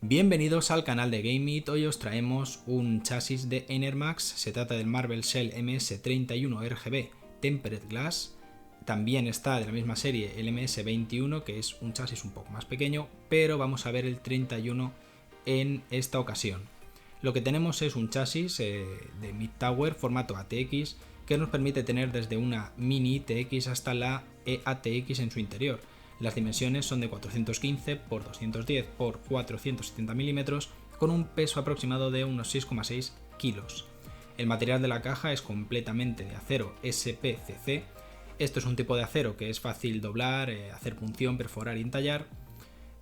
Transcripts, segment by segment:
Bienvenidos al canal de GameIt. Hoy os traemos un chasis de Enermax. Se trata del Marvel Shell MS31 RGB Tempered Glass. También está de la misma serie el MS21, que es un chasis un poco más pequeño, pero vamos a ver el 31 en esta ocasión. Lo que tenemos es un chasis de Mid Tower formato ATX que nos permite tener desde una mini ITX hasta la EATX en su interior. Las dimensiones son de 415 x 210 x 470 milímetros con un peso aproximado de unos 6,6 kilos. El material de la caja es completamente de acero SPCC. Esto es un tipo de acero que es fácil doblar, hacer punción, perforar y entallar.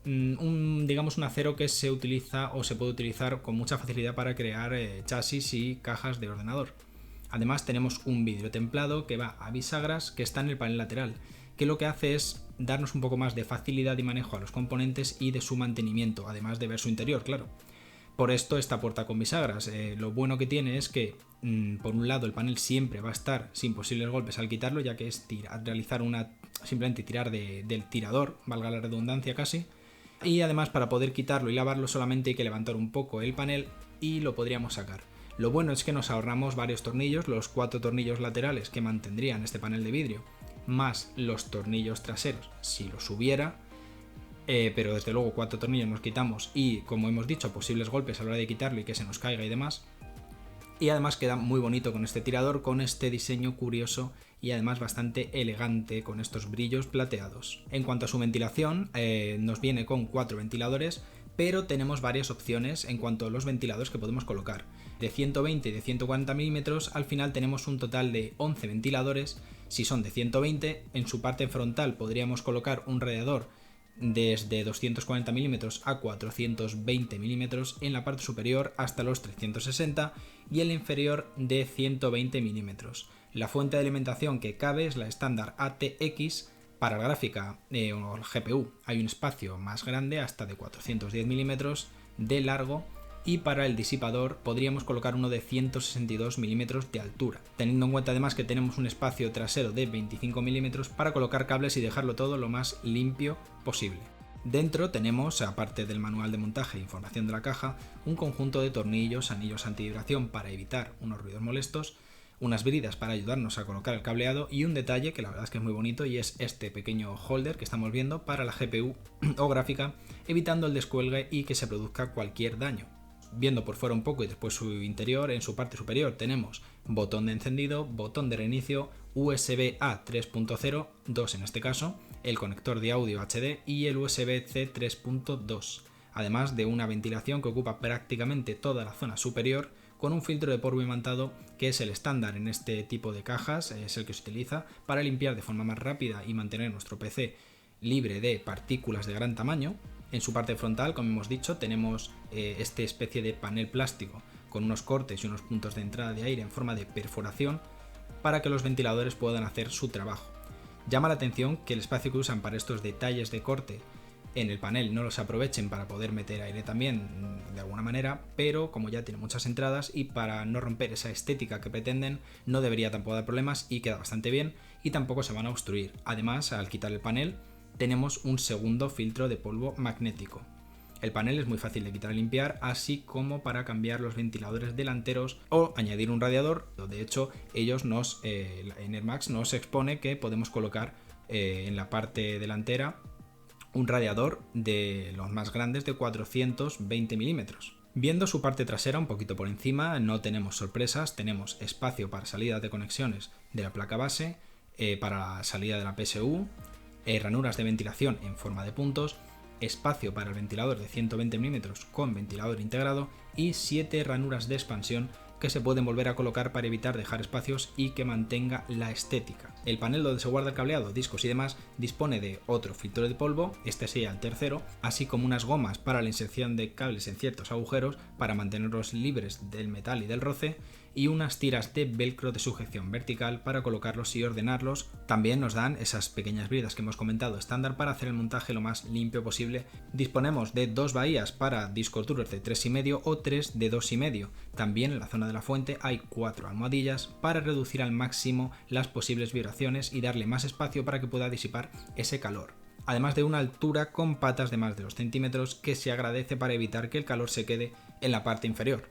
Digamos un acero que se utiliza o se puede utilizar con mucha facilidad para crear chasis y cajas de ordenador. Además tenemos un vidrio templado que va a bisagras que está en el panel lateral, que lo que hace es darnos un poco más de facilidad y manejo a los componentes y de su mantenimiento, además de ver su interior, claro. Por esto esta puerta con bisagras, lo bueno que tiene es que por un lado el panel siempre va a estar sin posibles golpes al quitarlo, ya que es simplemente tirar del tirador, valga la redundancia casi. Y además para poder quitarlo y lavarlo solamente hay que levantar un poco el panel y lo podríamos sacar. Lo bueno es que nos ahorramos varios tornillos, los 4 tornillos laterales que mantendrían este panel de vidrio, más los tornillos traseros si los hubiera, pero desde luego 4 tornillos nos quitamos y, como hemos dicho, posibles golpes a la hora de quitarlo y que se nos caiga y demás. Y además queda muy bonito con este tirador, con este diseño curioso y además bastante elegante con estos brillos plateados. En cuanto a su ventilación, nos viene con 4 ventiladores, pero tenemos varias opciones en cuanto a los ventiladores que podemos colocar. De 120 y de 140 milímetros, al final tenemos un total de 11 ventiladores. Si son de 120, en su parte frontal podríamos colocar un radiador desde 240 milímetros a 420 milímetros, en la parte superior hasta los 360 y en la inferior de 120 milímetros. La fuente de alimentación que cabe es la estándar ATX. Para la gráfica o el GPU hay un espacio más grande, hasta de 410 milímetros de largo, y para el disipador podríamos colocar uno de 162 milímetros de altura, teniendo en cuenta además que tenemos un espacio trasero de 25 milímetros para colocar cables y dejarlo todo lo más limpio posible. Dentro tenemos, aparte del manual de montaje e información de la caja, un conjunto de tornillos, anillos antivibración para evitar unos ruidos molestos, unas bridas para ayudarnos a colocar el cableado y un detalle que la verdad es que es muy bonito, y es este pequeño holder que estamos viendo para la GPU o gráfica, evitando el descuelgue y que se produzca cualquier daño. Viendo por fuera un poco y después su interior, en su parte superior tenemos botón de encendido, botón de reinicio, USB-A 3.0, 2 en este caso, el conector de audio HD y el USB-C 3.2, además de una ventilación que ocupa prácticamente toda la zona superior, con un filtro de polvo imantado que es el estándar en este tipo de cajas, es el que se utiliza para limpiar de forma más rápida y mantener nuestro PC libre de partículas de gran tamaño. En su parte frontal, como hemos dicho, tenemos esta especie de panel plástico con unos cortes y unos puntos de entrada de aire en forma de perforación para que los ventiladores puedan hacer su trabajo. Llama la atención que el espacio que usan para estos detalles de corte en el panel no los aprovechen para poder meter aire también de alguna manera, pero como ya tiene muchas entradas y para no romper esa estética que pretenden, no debería tampoco dar problemas y queda bastante bien y tampoco se van a obstruir. Además, al quitar el panel tenemos un segundo filtro de polvo magnético. El panel es muy fácil de quitar y limpiar, así como para cambiar los ventiladores delanteros o añadir un radiador. De hecho, Enermax nos expone que podemos colocar en la parte delantera un radiador de los más grandes de 420 milímetros. Viendo su parte trasera un poquito por encima, no tenemos sorpresas, tenemos espacio para salidas de conexiones de la placa base, para la salida de la PSU, ranuras de ventilación en forma de puntos, espacio para el ventilador de 120 milímetros con ventilador integrado y 7 ranuras de expansión que se pueden volver a colocar para evitar dejar espacios y que mantenga la estética. El panel donde se guarda el cableado, discos y demás dispone de otro filtro de polvo, este sería el tercero, así como unas gomas para la inserción de cables en ciertos agujeros para mantenerlos libres del metal y del roce, y unas tiras de velcro de sujeción vertical para colocarlos y ordenarlos. También nos dan esas pequeñas bridas que hemos comentado estándar para hacer el montaje lo más limpio posible. Disponemos de 2 bahías para discos duros de 3,5 o 3 de 2,5. También en la zona de la fuente hay 4 almohadillas para reducir al máximo las posibles vibraciones y darle más espacio para que pueda disipar ese calor. además de una altura con patas de más de 2 centímetros que se agradece para evitar que el calor se quede en la parte inferior.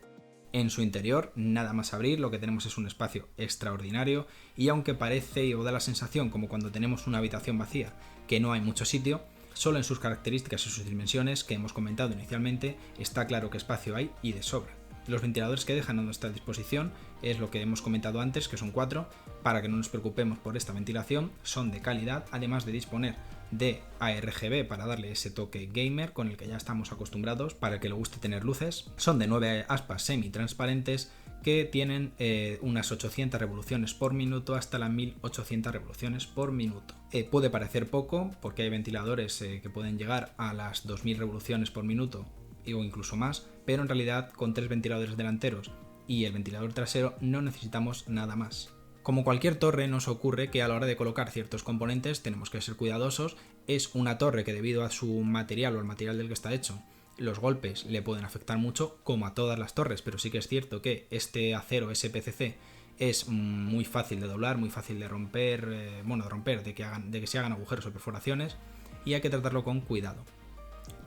En su interior, nada más abrir, lo que tenemos es un espacio extraordinario y aunque parece o da la sensación como cuando tenemos una habitación vacía que no hay mucho sitio, solo en sus características y sus dimensiones que hemos comentado inicialmente está claro qué espacio hay y de sobra. Los ventiladores que dejan a nuestra disposición es lo que hemos comentado antes, que son 4, para que no nos preocupemos por esta ventilación, son de calidad, además de disponer de ARGB para darle ese toque gamer con el que ya estamos acostumbrados para el que le guste tener luces. Son de 9 aspas semi-transparentes que tienen unas 800 revoluciones por minuto hasta las 1800 revoluciones por minuto. Puede parecer poco porque hay ventiladores que pueden llegar a las 2000 revoluciones por minuto o incluso más, pero en realidad con 3 ventiladores delanteros y el ventilador trasero no necesitamos nada más. Como cualquier torre nos ocurre que a la hora de colocar ciertos componentes tenemos que ser cuidadosos. Es una torre que debido a su material o al material del que está hecho, los golpes le pueden afectar mucho como a todas las torres, pero sí que es cierto que este acero SPCC es muy fácil de doblar, muy fácil de romper, de que se hagan agujeros o perforaciones y hay que tratarlo con cuidado.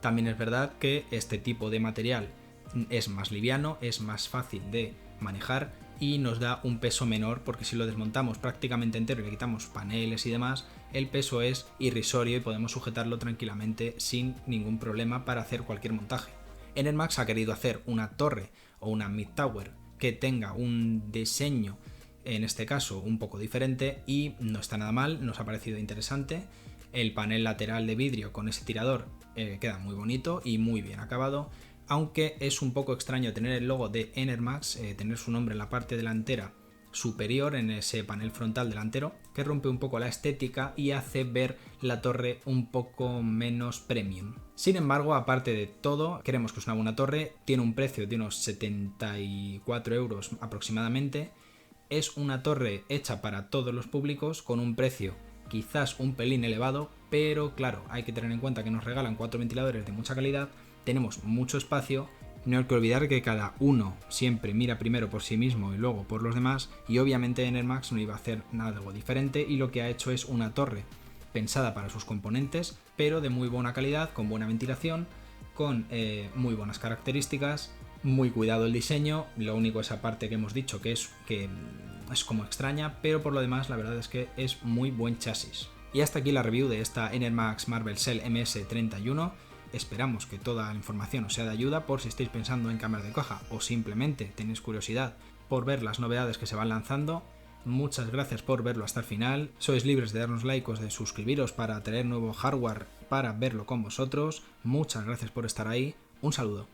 También es verdad que este tipo de material es más liviano, es más fácil de manejar y nos da un peso menor porque si lo desmontamos prácticamente entero y le quitamos paneles y demás, el peso es irrisorio y podemos sujetarlo tranquilamente sin ningún problema para hacer cualquier montaje. Enermax ha querido hacer una torre o una mid-tower que tenga un diseño, en este caso un poco diferente y no está nada mal, nos ha parecido interesante. El panel lateral de vidrio con ese tirador queda muy bonito y muy bien acabado. Aunque es un poco extraño tener el logo de Enermax, tener su nombre en la parte delantera superior en ese panel frontal delantero, que rompe un poco la estética y hace ver la torre un poco menos premium. Sin embargo, aparte de todo, creemos que es una buena torre, tiene un precio de unos 74 euros aproximadamente, es una torre hecha para todos los públicos con un precio quizás un pelín elevado, pero claro, hay que tener en cuenta que nos regalan 4 ventiladores de mucha calidad, tenemos mucho espacio, no hay que olvidar que cada uno siempre mira primero por sí mismo y luego por los demás y obviamente Enermax no iba a hacer nada algo diferente y lo que ha hecho es una torre pensada para sus componentes pero de muy buena calidad, con buena ventilación, con muy buenas características, muy cuidado el diseño, lo único esa parte que hemos dicho que es como extraña, pero por lo demás la verdad es que es muy buen chasis. Y hasta aquí la review de esta Enermax Marvel Cell MS31. Esperamos que toda la información os sea de ayuda por si estáis pensando en cambiar de caja o simplemente tenéis curiosidad por ver las novedades que se van lanzando. Muchas gracias por verlo hasta el final. Sois libres de darnos like o de suscribiros para traer nuevo hardware para verlo con vosotros. Muchas gracias por estar ahí. Un saludo.